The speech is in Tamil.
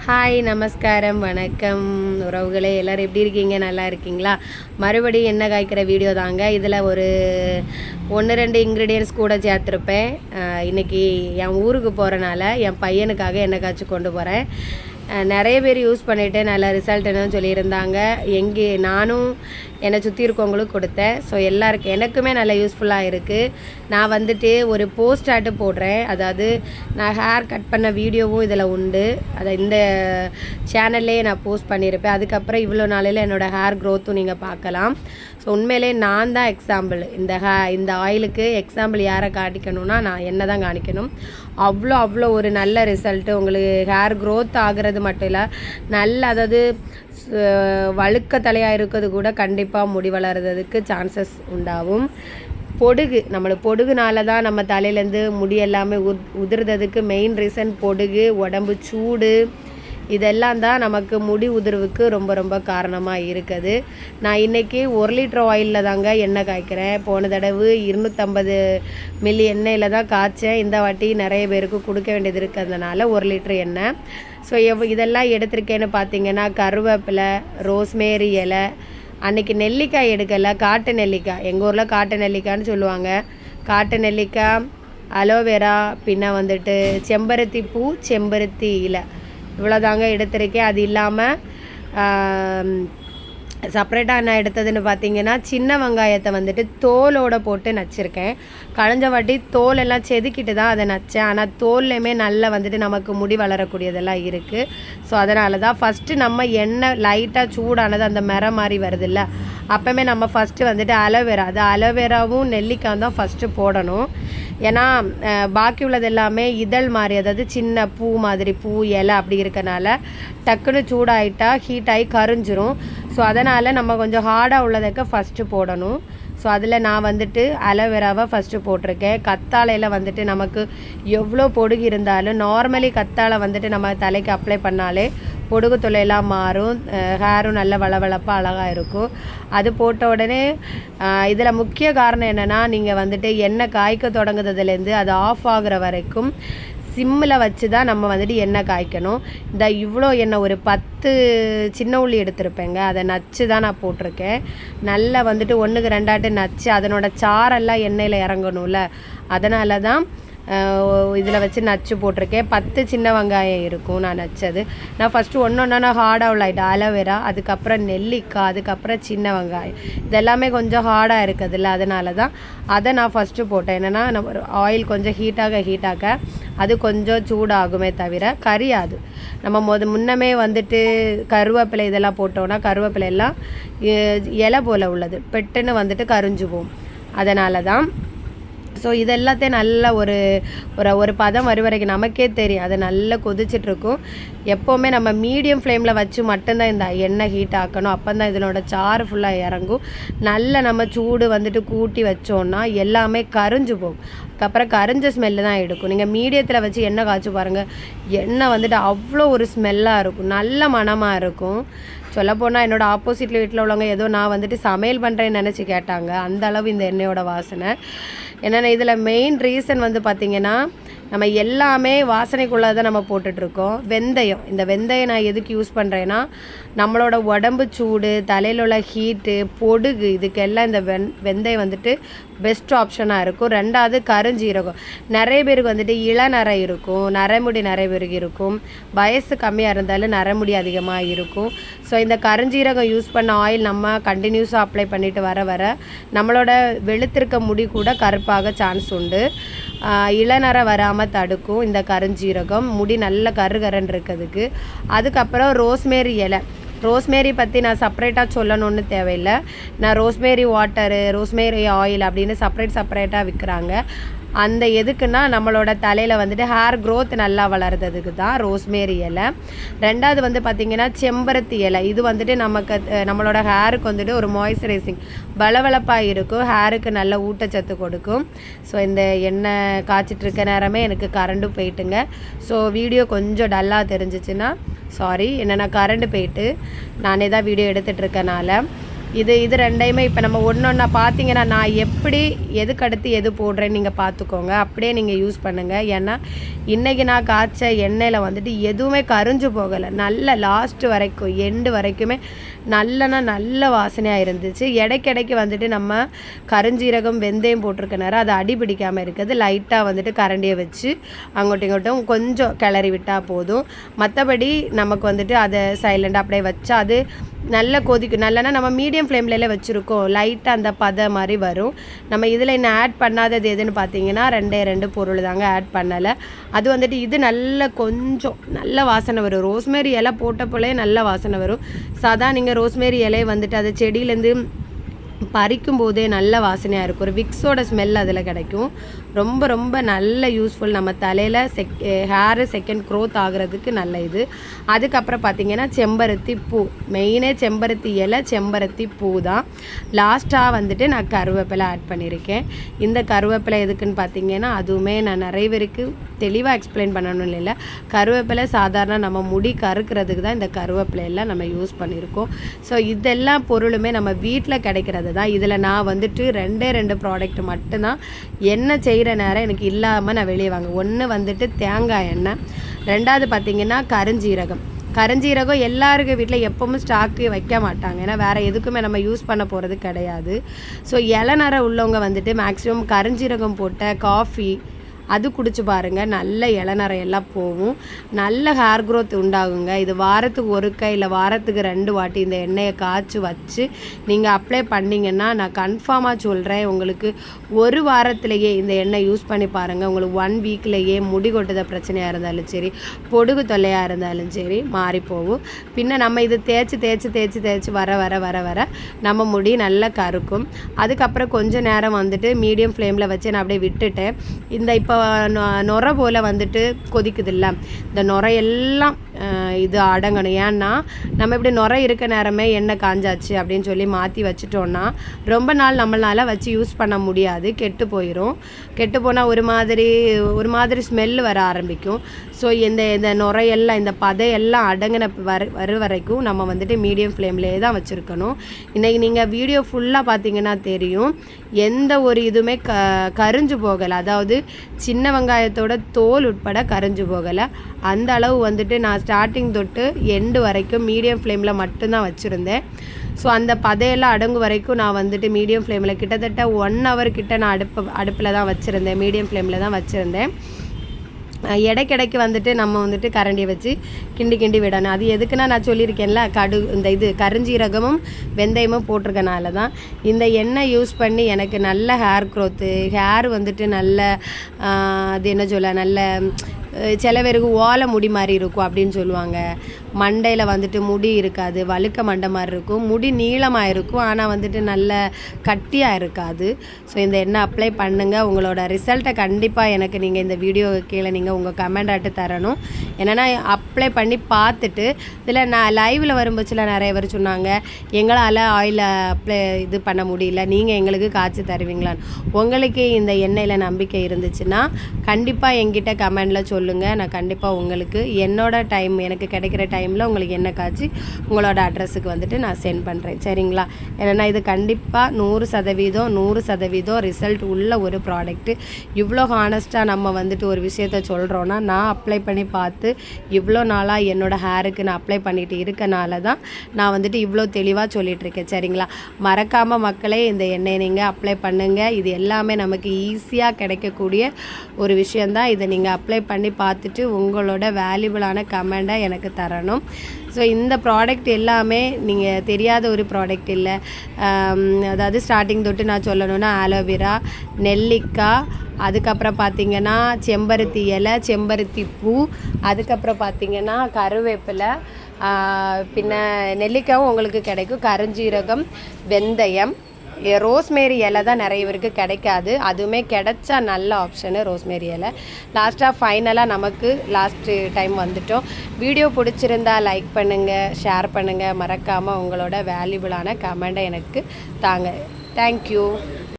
ஹாய் நமஸ்காரம் வணக்கம் உறவுகளே, எல்லோரும் எப்படி இருக்கீங்க? நல்லா இருக்கீங்களா? மறுபடியும் எண்ணெய் காய்க்கிற வீடியோ தாங்க. இதில் ஒரு 1-2 இன்க்ரீடியன்ட்ஸ் கூட சேர்த்துருப்பேன். இன்றைக்கி என் ஊருக்கு போகிறனால என் பையனுக்காக எண்ணெய் காய்ச்சி கொண்டு போகிறேன். நிறைய பேர் யூஸ் பண்ணிவிட்டு நல்ல ரிசல்ட் என்னன்னு சொல்லியிருந்தாங்க. நானும் என்னை சுற்றி இருக்கவங்களும் கொடுத்தேன். ஸோ எனக்குமே நல்ல யூஸ்ஃபுல்லாக இருக்குது. நான் வந்துட்டு ஒரு போஸ்ட் ஆட்டு போடுறேன். அதாவது நான் ஹேர் கட் பண்ண வீடியோவும் இதில் உண்டு. அதை இந்த சேனல்லே நான் போஸ்ட் பண்ணியிருப்பேன். அதுக்கப்புறம் இவ்வளோ நாளையில் என்னோடய ஹேர் க்ரோத்தும் நீங்கள் பார்க்கலாம். ஸோ உண்மையிலே நான் தான் எக்ஸாம்பிள். இந்த ஆயிலுக்கு எக்ஸாம்பிள் யாரை காணிக்கணும்னா நான் என்ன தான் காணிக்கணும். அவ்வளோ ஒரு நல்ல ரிசல்ட்டு. உங்களுக்கு ஹேர் க்ரோத் ஆகிறது மட்டும் இல்லை, அதாவது வழுக்க தலையாக இருக்கிறது கூட கண்டிப்பாக முடி வளர்கிறதுக்கு சான்சஸ் உண்டாகும். நம்மளுக்கு பொடுகுனால தான் நம்ம தலையிலேருந்து முடி எல்லாமே உதிர்றதுக்கு மெயின் ரீசன் பொடுகு, உடம்பு சூடு, இதெல்லாம் தான் நமக்கு முடி உதிர்வுக்கு ரொம்ப ரொம்ப காரணமாக இருக்குது. நான் இன்றைக்கி 1 லிட்டர் ஆயிலில் தாங்க எண்ணெய் காய்க்கிறேன். போன தடவை 250 மில்லி எண்ணெயில் தான் காய்ச்சேன். இந்த வாட்டி நிறைய பேருக்கு கொடுக்க வேண்டியது இருக்கிறதுனால 1 லிட்டர் எண்ணெய். ஸோ இதெல்லாம் எடுத்திருக்கேன்னு பார்த்தீங்கன்னா, கருவேப்பிலை, ரோஸ்மேரி இலை, அன்றைக்கி நெல்லிக்காய் எடுக்கலை, காட்டு நெல்லிக்காய், எங்கள் ஊரில் காட்டு நெல்லிக்காய்னு சொல்லுவாங்க. காட்டு நெல்லிக்காய், அலோவேரா, பின்ன வந்துட்டு செம்பருத்தி பூ, செம்பருத்தி இலை, இவ்வளோதாங்க எடுத்திருக்கேன். அது இல்லாமல் செப்ரேட்டாக என்ன எடுத்ததுன்னு பார்த்தீங்கன்னா, சின்ன வெங்காயத்தை வந்துட்டு தோலோடு போட்டு நச்சிருக்கேன். களைஞ்ச வாட்டி தோல் எல்லாம் செதுக்கிட்டு தான் அதை நச்சேன். ஆனால் தோல்லையுமே நல்லா வந்துட்டு நமக்கு முடி வளரக்கூடியதெல்லாம் இருக்குது. ஸோ அதனால தான் ஃபஸ்ட்டு நம்ம எண்ணெய் லைட்டாக சூடானது அந்த மாதிரி வருதில்ல, அப்போவுமே நம்ம ஃபஸ்ட்டு வந்துட்டு அலோவேராவும் நெல்லிக்காய் தான் ஃபஸ்ட்டு போடணும். ஏன்னா பாக்கி உள்ளது எல்லாமே இதழ் மாதிரி, அதாவது சின்ன பூ மாதிரி, பூ இலை அப்படி இருக்கனால டக்குன்னு சூடாயிட்டா ஹீட் ஆகி கரிஞ்சிரும். ஸோ அதனால் நம்ம கொஞ்சம் ஹார்டாக உள்ளதுக்கு ஃபஸ்ட்டு போடணும். ஸோ அதில் நான் வந்துட்டு அலோவேராவை ஃபஸ்ட்டு போட்டிருக்கேன். கத்தாழையில் வந்துட்டு நமக்கு எவ்வளோ பொடுகு இருந்தாலும் நார்மலி கத்தாழை வந்துட்டு நம்ம தலைக்கு அப்ளை பண்ணாலே பொடுகு தொலையெல்லாம் மாறும், ஹேரும் நல்ல வளவளப்பாக அழகாக இருக்கும். அது போட்ட உடனே இதில் முக்கிய காரணம் என்னென்னா, நீங்கள் வந்துட்டு எண்ணெய் காய்க்க தொடங்குறதுலேருந்து அது ஆஃப் ஆகுற வரைக்கும் சிம்மில் வச்சு தான் நம்ம வந்துட்டு எண்ணெய் காய்க்கணும். இவ்வளோ எண்ணெய் ஒரு 10 சின்ன உள்ளி எடுத்திருப்பேங்க. அதை நச்சு தான் நான் போட்டிருக்கேன். நல்லா வந்துட்டு 1க்கு 2 நச்சு அதனோட சாரெல்லாம் எண்ணெயில் இறங்கணும்ல, அதனால தான் இதில் வச்சு நச்சு போட்டிருக்கேன். 10 சின்ன வெங்காயம் இருக்கும் நான் நச்சது. நான் ஃபஸ்ட்டு ஒன்றா ஹார்டாக உள்ளாயிட்டு அலோவேரா, அதுக்கப்புறம் நெல்லிக்காய், அதுக்கப்புறம் சின்ன வெங்காயம், இதெல்லாமே கொஞ்சம் ஹார்டாக இருக்குதுல்ல, அதனால தான் அதை நான் ஃபஸ்ட்டு போட்டேன். என்னென்னா நம்ம ஆயில் கொஞ்சம் ஹீட்டாக அது கொஞ்சம் சூடாகுமே தவிர கரியாது. நம்ம முன்னமே வந்துட்டு கருவேப்பிலை இதெல்லாம் போட்டோன்னா கருவேப்பிலை எல்லாம் இலை போல் உள்ளது பெட்டுன்னு வந்துட்டு கரிஞ்சு போகும். அதனால தான் ஸோ இதெல்லாத்தையும் நல்லா ஒரு பதம் வரும் வரைக்கும் நமக்கே தெரியும். அது நல்லா கொதிச்சிட்ருக்கும். எப்போவுமே நம்ம மீடியம் ஃப்ளேமில் வச்சு மட்டும்தான் இந்த எண்ணெய் ஹீட் ஆக்கணும். அப்போ தான் இதனோட சாறு ஃபுல்லாக இறங்கும். நல்ல நம்ம சூடு வந்துட்டு கூட்டி வச்சோன்னா எல்லாமே கரிஞ்சு போகும். அதுக்கப்புறம் கரிஞ்ச ஸ்மெல்லு தான் எடுக்கும். நீங்கள் மீடியத்தில் வச்சு எண்ணெய் காய்ச்சி பாருங்கள், எண்ணெய் வந்துட்டு அவ்வளோ ஒரு ஸ்மெல்லாக இருக்கும், நல்ல மணமாக இருக்கும். சொல்லப்போனால் என்னோடய ஆப்போசிட்டில் வீட்டில் உள்ளவங்க ஏதோ நான் வந்துட்டு சமையல் பண்ணுறேன்னு நினச்சி கேட்டாங்க. அந்த அளவு இந்த எண்ணெயோட வாசனை. என்னென்னா இதில் மெயின் ரீசன் வந்து பார்த்திங்கன்னா, நம்ம எல்லாமே வாசனைக்குள்ளே தான் நம்ம போட்டுட்ருக்கோம். இந்த வெந்தயம் நான் எதுக்கு யூஸ் பண்ணுறேன்னா, நம்மளோட உடம்பு சூடு, தலையில் உள்ள ஹீட்டு, பொடுகு, இதுக்கெல்லாம் இந்த வெந்தயம் வந்துட்டு பெஸ்ட் ஆப்ஷனாக இருக்கும். 2வது கருஞ்சீரகம். நிறைய பேருக்கு வந்துட்டு இளநரை இருக்கும், நரைமுடி நிறைய பேருக்கு இருக்கும், வயசு கம்மியாக இருந்தாலும் நரைமுடி அதிகமாக இருக்கும். ஸோ இந்த கருஞ்சீரகம் யூஸ் பண்ண ஆயில் நம்ம கண்டினியூஸாக அப்ளை பண்ணிவிட்டு வர நம்மளோட வெளுத்திருக்க முடி கூட கருப்பாக சான்ஸ் உண்டு. இளநரை வராமல் தடுக்கும் இந்த கருஞ்சீரகம். முடி நல்ல கருன்னு இருக்கிறதுக்கு. அதுக்கப்புறம் ரோஸ்மேரி இலை. ரோஸ்மேரி பற்றி நான் செப்பரேட்டாக சொல்லணுன்னு தேவையில்லை. நான் ரோஸ்மேரி வாட்டரு, ரோஸ்மேரி ஆயில் அப்படின்னு செப்பரேட்டாக விற்கிறாங்க. அந்த எதுக்குன்னா நம்மளோட தலையில் வந்துட்டு ஹேர் க்ரோத் நல்லா வளர்கிறதுக்கு தான் ரோஸ்மேரி இலை. 2வது வந்து பார்த்திங்கன்னா செம்பருத்தி இலை. இது வந்துட்டு நம்மளோட ஹேருக்கு வந்துட்டு ஒரு மாய்ஸ்சரைசிங், வளவளப்பாக இருக்கும், ஹேருக்கு நல்ல ஊட்டச்சத்து கொடுக்கும். ஸோ இந்த எண்ணெய் காய்ச்சிட்ருக்க நேரமே எனக்கு கரண்ட்டு போயிட்டுங்க. ஸோ வீடியோ கொஞ்சம் டல்லாக தெரிஞ்சிச்சுன்னா சாரி. என்னென்னா கரண்ட்டு போயிட்டு நானே தான் வீடியோ எடுத்துகிட்ருக்கனால இது ரெண்டையுமே இப்போ நம்ம ஒன்றா பார்த்தீங்கன்னா நான் எப்படி எதுக்கடுத்து எது போடுறேன்னு நீங்கள் பார்த்துக்கோங்க. அப்படியே நீங்கள் யூஸ் பண்ணுங்கள். ஏன்னா இன்றைக்கி நான் காய்ச்ச எண்ணெயில் வந்துட்டு எதுவுமே கரிஞ்சு போகலை. நல்ல லாஸ்ட்டு வரைக்கும் எண்டு வரைக்குமே நல்ல வாசனையாக இருந்துச்சு. இடைக்கிடைக்கு வந்துட்டு நம்ம கருஞ்சீரகம் வெந்தயம் போட்டிருக்க நேரம் அது அடி பிடிக்காமல் இருக்குது. லைட்டாக வந்துட்டு கரண்டியை வச்சு அங்கோட்டும் இங்கோட்டும் கொஞ்சம் கிளறி விட்டால் போதும். மற்றபடி நமக்கு வந்துட்டு அதை சைலண்டாக அப்படியே வச்சா அது நல்லா கொதிக்கும். நல்லனா நம்ம மீடியம் ஃப்ளேம்ல வச்சுருக்கோம். லைட்டாக அந்த பத மாதிரி வரும். நம்ம இதில் இன்னும் ஆட் பண்ணாதது எதுன்னு பார்த்தீங்கன்னா 2 பொருள் தாங்க ஆட் பண்ணலை. அது வந்துட்டு இது கொஞ்சம் நல்ல வாசனை வரும். ரோஸ்மேரி இலை போட்ட போலே நல்ல வாசனை வரும். சாதா நீங்கள் ரோஸ்மேரி இலையை வந்துட்டு அதை செடியிலேருந்து பறிக்கும் போதே நல்ல வாசனையாக இருக்கும். ஒரு விக்ஸோட ஸ்மெல் அதில் கிடைக்கும். ரொம்ப நல்ல யூஸ்ஃபுல். நம்ம தலையில் ஹேரு செகண்ட் க்ரோத் ஆகிறதுக்கு நல்ல இது. அதுக்கப்புறம் பார்த்திங்கன்னா செம்பருத்தி பூ. மெயினே செம்பருத்தி இலை செம்பருத்தி பூ தான். லாஸ்ட்டாக வந்துட்டு நான் கருவேப்பிலை ஆட் பண்ணியிருக்கேன். இந்த கருவேப்பிலை எதுக்குன்னு பார்த்திங்கன்னா அதுவுமே நான் நிறைய பேருக்கு தெளிவாக எக்ஸ்பிளைன் பண்ணணும் இல்லை. கருவேப்பிலை சாதாரண நம்ம முடி கறுக்கிறதுக்கு தான் இந்த கருவேப்பிலையெல்லாம் நம்ம யூஸ் பண்ணியிருக்கோம். ஸோ இதெல்லாம் பொருளுமே நம்ம வீட்டில் கிடைக்கிறது தான். இதில் நான் வந்துட்டு 2 ப்ராடக்ட் மட்டும்தான் எண்ணெய் செய்கிற நேரம் எனக்கு இல்லாமல் நான் வெளியே வாங்க. ஒன்று வந்துட்டு தேங்காய் எண்ணெய், 2வது பார்த்திங்கன்னா கருஞ்சீரகம் எல்லாருக்கு வீட்டில் எப்பவும் ஸ்டாக்கு வைக்க மாட்டாங்க. ஏன்னா வேறு எதுக்குமே நம்ம யூஸ் பண்ண போகிறது கிடையாது. ஸோ இளநரை உள்ளவங்க வந்துட்டு மேக்ஸிமம் கருஞ்சீரகம் போட்ட காஃபி அது குடிச்சு பாருங்கள். நல்ல இளநரையெல்லாம் போகும். நல்ல ஹேர் க்ரோத் உண்டாகுங்க. இது வாரத்துக்கு ஒருக்கா இல்லை வாரத்துக்கு 2 வாட்டி இந்த எண்ணெயை காய்ச்சி வச்சு நீங்கள் அப்ளை பண்ணிங்கன்னா நான் கன்ஃபார்மாக சொல்கிறேன், உங்களுக்கு ஒரு வாரத்திலேயே இந்த எண்ணெய் யூஸ் பண்ணி பாருங்கள். உங்களுக்கு 1 வீக்லேயே முடி கொட்டுத பிரச்சனையாக இருந்தாலும் சரி, பொடுகு தொல்லையாக இருந்தாலும் சரி மாறி போகும். பின்ன நம்ம இது தேய்ச்சி வர நம்ம முடி நல்லா கருக்கும். அதுக்கப்புறம் கொஞ்சம் நேரம் வந்துட்டு மீடியம் ஃப்ளேமில் வச்சு நான் அப்படியே விட்டுட்டேன். இந்த இப்போ நுரை போல் வந்துட்டு கொதிக்குதில்ல, இந்த நுரையெல்லாம் இது அடங்கணும். ஏன்னா நம்ம இப்படி நுரை இருக்க நேரமே எண்ணெய் காஞ்சாச்சு அப்படின்னு சொல்லி மாற்றி வச்சுட்டோன்னா ரொம்ப நாள் நம்மளால் வச்சு யூஸ் பண்ண முடியாது, கெட்டு போயிடும். கெட்டு போனால் ஒரு மாதிரி ஸ்மெல்லு வர ஆரம்பிக்கும். ஸோ இந்த நுரையெல்லாம் இந்த பதையெல்லாம் அடங்கின வரைக்கும் நம்ம வந்துட்டு மீடியம் ஃப்ளேம்லேயே தான் வச்சுருக்கணும். இன்றைக்கி நீங்கள் வீடியோ ஃபுல்லாக பார்த்தீங்கன்னா தெரியும், எந்த ஒரு இதுவுமே கரிஞ்சு போகலை. அதாவது சின்ன வெங்காயத்தோட தோல் உட்பட கரிஞ்சு போகலை. அந்த அளவு வந்துட்டு நான் ஸ்டார்டிங் தொட்டு எண்டு வரைக்கும் மீடியம் ஃப்ளேமில் மட்டும்தான் வச்சுருந்தேன். ஸோ அந்த பதையெல்லாம் அடங்கு வரைக்கும் நான் வந்துட்டு மீடியம் ஃப்ளேமில் கிட்டத்தட்ட 1 hour கிட்ட நான் அடுப்பில் தான் வச்சுருந்தேன். மீடியம் ஃப்ளேமில் தான் வச்சுருந்தேன். இடைக்கிடைக்கு வந்துட்டு நம்ம வந்துட்டு கரண்டியை வச்சு கிண்டி விடணும். அது எதுக்குன்னா நான் சொல்லியிருக்கேன்ல, இந்த கருஞ்சீரகமும் வெந்தயமும் போட்டிருக்கனால தான். இந்த எண்ணெய் யூஸ் பண்ணி எனக்கு நல்ல ஹேர் க்ரோத்து, ஹேர் வந்துட்டு நல்ல அது என்ன சொல்ல, நல்ல சில பேருக்கு ஓலை முடி மாதிரி இருக்கும் அப்படின்னு சொல்லுவாங்க. மண்டையில் வந்துட்டு முடி இருக்காது, வழுக்க மண்டை மாதிரி இருக்கும். முடி நீளமாக இருக்கும், ஆனால் வந்துட்டு நல்ல கட்டியாக இருக்காது. ஸோ இந்த எண்ணெய் அப்ளை பண்ணுங்கள். உங்களோட ரிசல்ட்டை கண்டிப்பாக எனக்கு நீங்கள் இந்த வீடியோ கீழே நீங்கள் உங்கள் கமெண்ட் ஆட்டு தரணும். என்னென்னா அப்ளை பண்ணி பார்த்துட்டு இதில் நான் லைவில் வரும்போதுல நிறைய பேர் சொன்னாங்க, எங்களால் ஆயில் அப்ளை இது பண்ண முடியல, நீங்கள் எங்களுக்கு காய்ச்சி தருவீங்களான்னு. உங்களுக்கு இந்த எண்ணெயில் நம்பிக்கை இருந்துச்சுன்னா கண்டிப்பாக என்கிட்ட கமெண்டில் சொல்லுங்கள். நான் கண்டிப்பாக உங்களுக்கு என்னோட டைம், எனக்கு கிடைக்கிற டைமில் உங்களுக்கு என்ன காய்ச்சி உங்களோட அட்ரஸுக்கு வந்துட்டு நான் சென்ட் பண்ணுறேன். சரிங்களா? ஏன்னா இது கண்டிப்பாக 100% ரிசல்ட் உள்ள ஒரு ப்ராடக்ட்டு. இவ்வளோ ஹானஸ்ட்டாக நம்ம வந்துட்டு ஒரு விஷயத்த சொல்கிறோன்னா, நான் அப்ளை பண்ணி பார்த்து இவ்வளோ நாளாக என்னோடய ஹேருக்கு நான் அப்ளை பண்ணிட்டு இருக்கனால தான் நான் வந்துட்டு இவ்வளோ தெளிவாக சொல்லிகிட்ருக்கேன். சரிங்களா? மறக்காமல் மக்களே இந்த எண்ணெயை நீங்கள் அப்ளை பண்ணுங்கள். இது எல்லாமே நமக்கு ஈஸியாக கிடைக்கக்கூடிய ஒரு விஷயந்தான். இதை நீங்கள் அப்ளை பண்ணி பார்த்துட்டு உங்களோட வேல்யூபிளான கமெண்ட்டை எனக்கு தரணும். ஸோ இந்த ப்ராடக்ட் எல்லாமே நீங்கள் தெரியாத ஒரு ப்ராடக்ட் இல்லை. அதாவது ஸ்டார்டிங் தொட்டு நான் சொல்லணுன்னா ஆலோவேரா, நெல்லிக்காய், அதுக்கப்புறம் பார்த்திங்கன்னா செம்பருத்தி இலை, செம்பருத்தி பூ, அதுக்கப்புறம் பார்த்திங்கன்னா கருவேப்பிலை, பின்ன நெல்லிக்காயும் உங்களுக்கு கிடைக்கும், கருஞ்சீரகம், வெந்தயம், ரோஸ்மேரி இலை தான் நிறைய பேருக்கு கிடைக்காது. அதுவுமே கிடைச்சா நல்ல ஆப்ஷனு ரோஸ்மேரி இலை. லாஸ்ட்டாக ஃபைனலாக நமக்கு லாஸ்ட்டு டைம் வந்துட்டோம். வீடியோ பிடிச்சிருந்தா லைக் பண்ணுங்கள், ஷேர் பண்ணுங்கள். மறக்காமல் உங்களோட வேல்யூபிளான கமெண்ட்டை எனக்கு தாங்க. தேங்க்யூ.